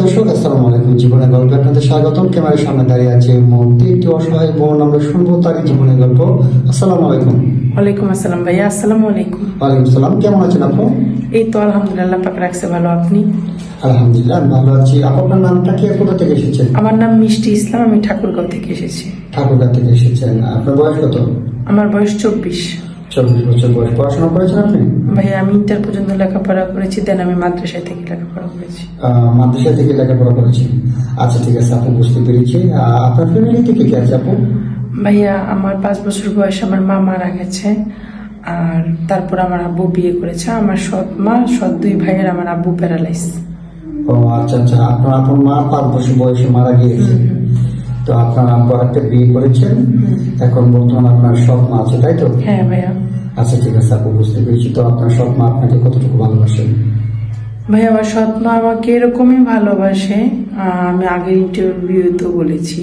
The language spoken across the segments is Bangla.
দর্শক, আসসালামু আলাইকুম। জীবনের গল্পে আপনাদের স্বাগতম। ক্যামেরার সামনে দাঁড়িয়ে আছে এই মুহূর্তে একটি অসহায় বোন। আমরা শুনবো তারই জীবনের গল্প। আসসালামু আলাইকুম। ওয়ালাইকুম আসসালাম ভাইয়া। আসসালামু আলাইকুম। ওয়ালাইকুম সালাম। কেমন আছেন আপু? এই তো আলহামদুলিল্লাহ, পাক রাখছে ভালো। আপনি? আলহামদুলিল্লাহ, আমি ভালো আছি। আপনার নামটা কি, কোথা থেকে এসেছেন? আমার নাম মিষ্টি ইসলাম, আমি ঠাকুরগাঁও থেকে এসেছি। ঠাকুরগাঁ থেকে এসেছেন। আপনার বয়স কত? আমার বয়স 24। 24 বছর বয়স। পড়াশোনা করেছেন আপনি? ভাইয়া আমি ইন্টার পর্যন্ত লেখাপড়া করেছি, দেন আমি মাদ্রাসায় থেকে লেখাপড়া করেছি। মাদ্রাসা থেকে লেখাপড়া করেছেন। আচ্ছা, ঠিক আছে আপু, বুঝতে পেরেছি। আপনার ফ্যামিলি থেকে কে আছে আপু? ভাইয়া আমার 5 বছর বয়সে আমার মা মারা গেছে, আর তারপর আমার আব্বু বিয়ে করেছে। আমার সৎ মা, সৎ 2 ভাইয়ের আমার আব্বু প্যারালাইজ। ও আচ্ছা আচ্ছা, আপনার আপন মা 5 বছর বয়সে মারা গিয়েছে। তো আপনার আব্বু একটা বিয়ে করেছেন, এখন বর্তমানে আপনার সৎ মা আছে, তাই তো? হ্যাঁ ভাইয়া। আচ্ছা, ঠিক আছে আপু, বুঝতে পেরেছি। তো আপনার সৎ মা আপনাকে কতটুকু ভালোবাসেন? ভাই আমার সৎ মা আমাকে এরকমই ভালোবাসে। আমি আগের ইন্টারভিউতে বলেছি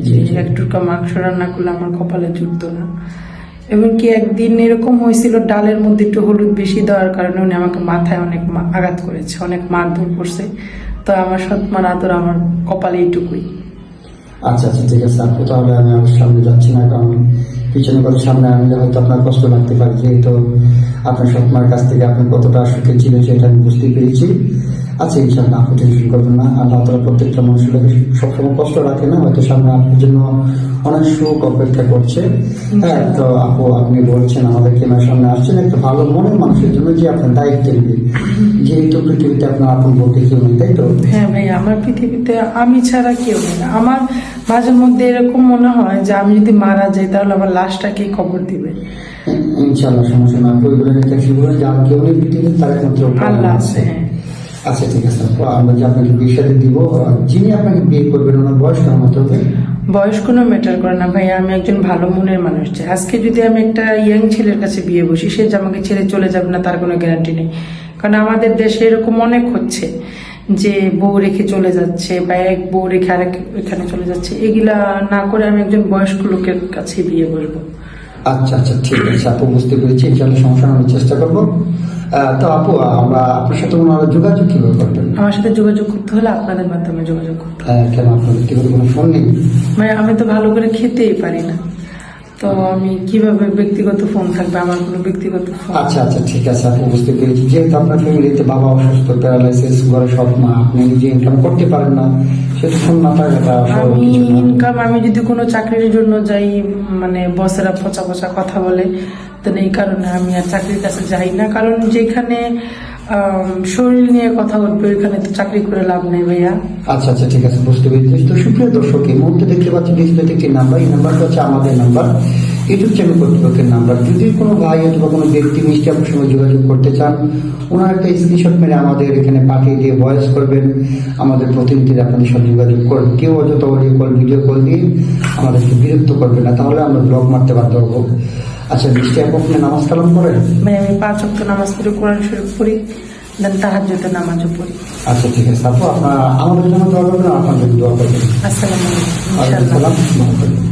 যে একটু মাংস রান্না করলে আমার কপালে জুটতো না। এমনকি একদিন এরকম হয়েছিল, ডালের মধ্যে একটু হলুদ বেশি দেওয়ার কারণে উনি আমাকে মাথায় অনেক আঘাত করেছে, অনেক মারধর করছে। তো আমার সৎ মার আদর আমার কপালে এইটুকুই। আচ্ছা আচ্ছা, ঠিক আছে আপু, তাহলে আমি আমার সামনে যাচ্ছি না, কারণ পিছনে কথা সামনে আনলে হয়তো আপনার কষ্ট লাগতে পারে। যেহেতু আপনার সৎ মার কাছ থেকে আপনি কতটা সুখে ছিলেন সেটা আমি বুঝতে পেরেছি। আচ্ছা, ইনশাআল্লাহ আপনি টেনশন করবেন না। আল্লাহ তাআলা প্রত্যেকটা মানুষের সবসময় কষ্ট রাখে না, হয়তো সামনে আপনার জন্য অনেক সুখ অপেক্ষা করছে। হ্যাঁ, তো আপু আপনি বলছেন আমাদের কেনার সামনে আসছেন একটা ভালো মনের মানুষের জন্য, যে আপনার দায়িত্ব নেবে। যেহেতু পৃথিবীতে আপনার আপন বলতে কেউ নেই, তাই তো? হ্যাঁ ভাই, আমার পৃথিবীতে আমি ছাড়া কেউ নেই। আমার মাঝে মধ্যে এরকম মনে হয় যে আমি যদি মারা যাই তাহলে আমার লাশটা কে খবর দিবে। ইনশাআল্লাহ, সমস্যা না। ওইগুলো টেনশন করে যার কেউ নেই পৃথিবীতে, তার একমাত্র আল্লাহ আছে। আচ্ছা, ঠিক আছে আপু, আমরা যে আপনাকে বিয়ে সাথে দিব, যিনি আপনাকে বিয়ে করবেন ওনার বয়স কেমন হতে হবে? বয়স কোনো ম্যাটার করে না ভাইয়া, আমি একজন ভালো মনের মানুষ চাই। আজকে যদি আমি একটা ইয়াং ছেলের কাছে বিয়ে বসি, সে যে আমাকে ছেড়ে চলে যাবে না তার কোনো গ্যারান্টি নেই। কারণ আমাদের দেশে এরকম অনেক হচ্ছে যে বউ রেখে চলে যাচ্ছে, বা এক বউ রেখে আরেক এখানে চলে যাচ্ছে। এগুলা না করে আমি একজন বয়স্ক লোকের কাছে বিয়ে বসবো। আচ্ছা আচ্ছা, ঠিক আছে আপু, বুঝতে পেরেছি। ইনশাআল্লাহ সমস্যা আমি চেষ্টা করবো। তো আপু, আমরা আপনার সাথে ওনারা যোগাযোগ কিভাবে করবেন? আমার সাথে যোগাযোগ করতে হলে আপনাদের মাধ্যমে যোগাযোগ করতে হবে। কেন, আপনার ব্যক্তিগত কোনো ফোন নেই? মানে আমি তো ভালো করে খেতেই পারি না, তো আমি কিভাবে ব্যক্তিগত ফোন থাকবে? আমার কোনো ব্যক্তিগত ফোন। আচ্ছা আচ্ছা, ঠিক আছে আপু, বুঝতে পেরেছি। যেহেতু আপনার ফ্যামিলিতে বাবা অসুস্থ, প্যারালাইসিস, ঘরে সৎ মা, আপনি নিজে ইনকাম করতে পারেন না, সেটা ফোন না থাকাটা আমি ইনকাম, আমি যদি কোনো চাকরির জন্য যাই, মানে বসেরা পচা পচা কথা বলে, তো এই কারণে আমি আর চাকরির কাছে যাই না। কারণ যেখানে শরীর নিয়ে কথা উঠবে ওইখানে তো চাকরি করে লাভ নেই ভাইয়া। আচ্ছা আচ্ছা, ঠিক আছে, বুঝতে পেরেছি। তো সুপ্রিয় দর্শক, এই মুহূর্তে দেখতে পাচ্ছি ডিসপ্লেতে একটি নাম্বার। এই নাম্বারটা হচ্ছে আমাদের নাম্বার, ইউটিউব চ্যানেল কর্তৃপক্ষের নাম্বার। যদি কোনো ভাই অথবা কোনো ব্যক্তি মিষ্টি আপনার সঙ্গে যোগাযোগ করতে চান, ওনার একটা স্ক্রিনশট মেরে আমাদের এখানে পাঠিয়ে দিয়ে ভয়েস করবেন, আমাদের প্রতিনিধিরা আপনাদের সাথে যোগাযোগ করবেন। কেউ অযথা অডিও কল, ভিডিও কল দিয়ে আমাদেরকে বিরক্ত করবে না, তাহলে আমরা ব্লগ মারতে বাধ্য হবো। আচ্ছা মিষ্টি আপু, আপনি নামাজ কালাম করেন? ভাই আমি 5 ওয়াক্ত নামাজ পড়ি, কোরআন শরীফ পড়ি, দেন তাহাজ্জুদের নামাজও পড়ি। আচ্ছা, ঠিক আছে আপু, আপনারা আমাদের জন্য দোয়া করবেন, আপনাদের দোয়া করবেন। আসসালামু আলাইকুম। ওয়ালাইকুম ইনশাআল্লাহ। আসসালাম।